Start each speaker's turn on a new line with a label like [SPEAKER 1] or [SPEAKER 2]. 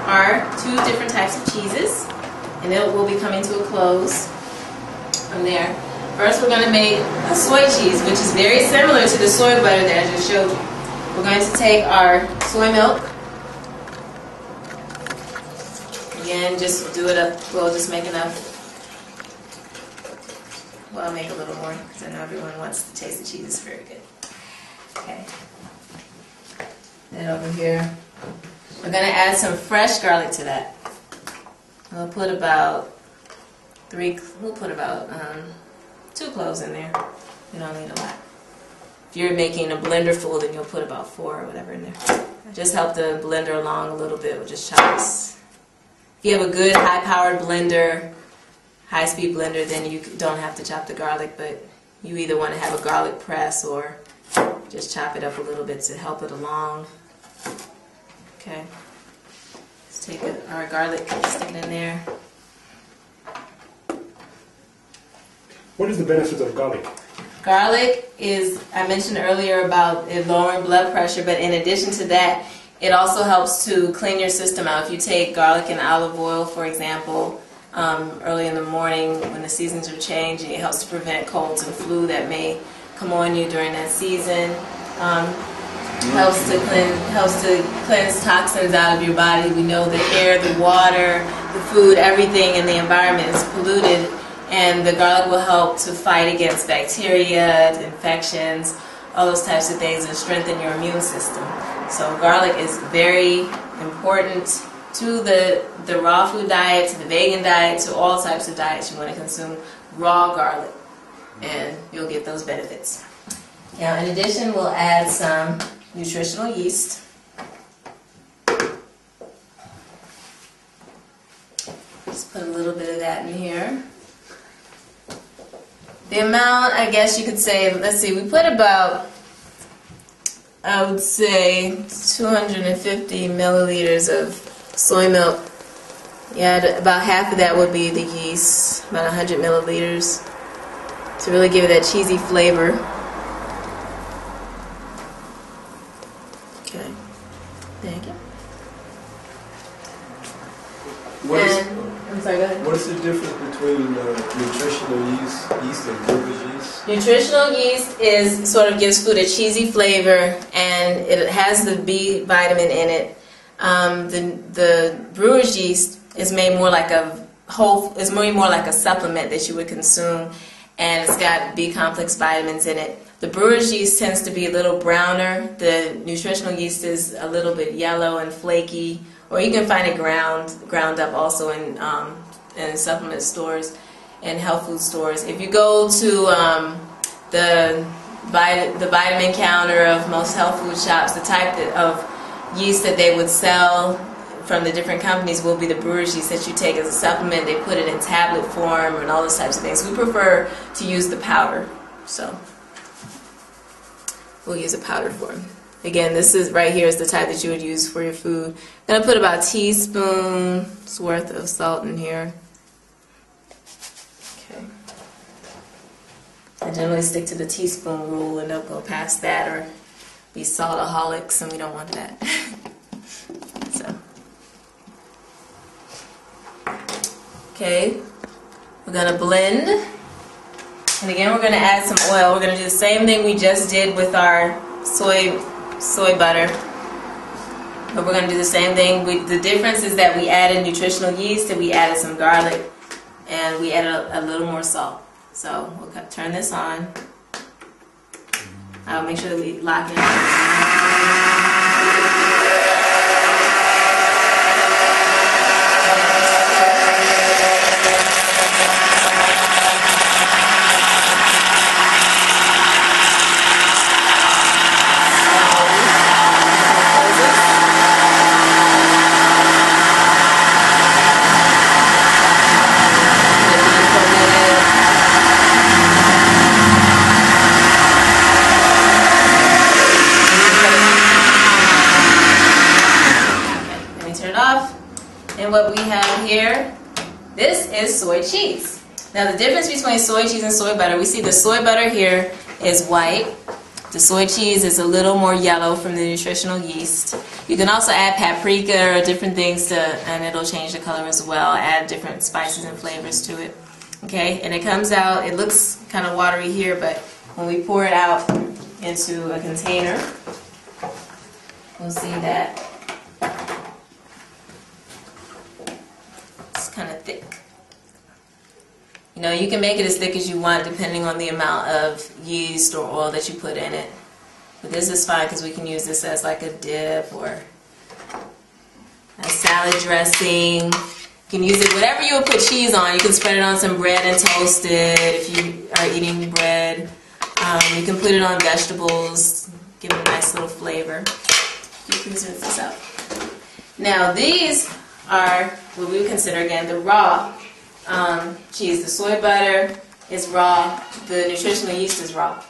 [SPEAKER 1] our two different types of cheeses, and it will be coming to a close from there. First, we're going to make a soy cheese, which is very similar to the soy butter that I just showed you. We're going to take our soy milk. Again, just do it up. We'll just make enough. Well, I'll make a little more because I know everyone wants to taste the cheese. It's very good. Okay. Then over here, we're going to add some fresh garlic to that. We'll put about 2 cloves in there. You don't need a lot. If you're making a blender full, then you'll put about 4 or whatever in there. Just help the blender along a little bit with just chops. If you have a good high-powered blender, high-speed blender, then you don't have to chop the garlic, but you either want to have a garlic press or just chop it up a little bit to help it along. Okay. Let's take our garlic, stick it in there.
[SPEAKER 2] What is the benefit of garlic?
[SPEAKER 1] Garlic is, I mentioned earlier about it lowering blood pressure, but in addition to that, it also helps to clean your system out. If you take garlic and olive oil, for example, early in the morning when the seasons are changing, it helps to prevent colds and flu that may come on you during that season. Helps to cleanse toxins out of your body. We know the air, the water, the food, everything in the environment is polluted, and the garlic will help to fight against bacteria, infections, all those types of things, and strengthen your immune system. So garlic is very important to the raw food diet, to the vegan diet, to all types of diets. You want to consume raw garlic, and you'll get those benefits. Now, in addition, we'll add some nutritional yeast. Just put a little bit of that in here. The amount, I guess you could say, let's see, we put about, I would say, 250 milliliters of soy milk. Yeah, about half of that would be the yeast, about 100 milliliters, to really give it that cheesy flavor. Okay, thank you. I'm sorry, go ahead.
[SPEAKER 3] What is the difference between nutritional yeast and brewer's yeast?
[SPEAKER 1] Nutritional yeast gives food a cheesy flavor, and it has the B vitamin in it. The brewer's yeast is made more like a supplement that you would consume, and it's got B complex vitamins in it. The brewer's yeast tends to be a little browner. The nutritional yeast is a little bit yellow and flaky, or you can find it ground up also in supplement stores and health food stores. If you go to the vitamin counter of most health food shops, the type of yeast that they would sell from the different companies will be the brewer's yeast that you take as a supplement. They put it in tablet form and all those types of things. We prefer to use the powder, so we'll use a powdered form. Again, this is right here is the type that you would use for your food. I'm going to put about a teaspoon's worth of salt in here. Okay. I generally stick to the teaspoon rule and don't go past that or be saltaholics, and we don't want that. So, okay, we're going to blend. And again, we're going to add some oil. We're going to do the same thing we just did with our soy butter, but we're going to do the same thing. The difference is that we added nutritional yeast and we added some garlic, and we added a little more salt. So we'll turn this on. I'll make sure that we lock it in. And what we have here, this is soy cheese. Now the difference between soy cheese and soy butter, we see the soy butter here is white, The soy cheese is a little more yellow from the nutritional yeast. You can also add paprika or different things and it'll change the color as well. Add different spices and flavors to it. Okay, and it comes out, it looks kind of watery here, but when we pour it out into a container, we'll see that it's kind of thick. You know, you can make it as thick as you want depending on the amount of yeast or oil that you put in it. But this is fine because we can use this as like a dip or a salad dressing. You can use it, whatever you would put cheese on. You can spread it on some bread and toast it if you are eating bread. You can put it on vegetables, give it a nice little flavor. You can rinse this out. Now these are what we would consider, again, the raw cheese. The soy butter is raw. The nutritional yeast is raw.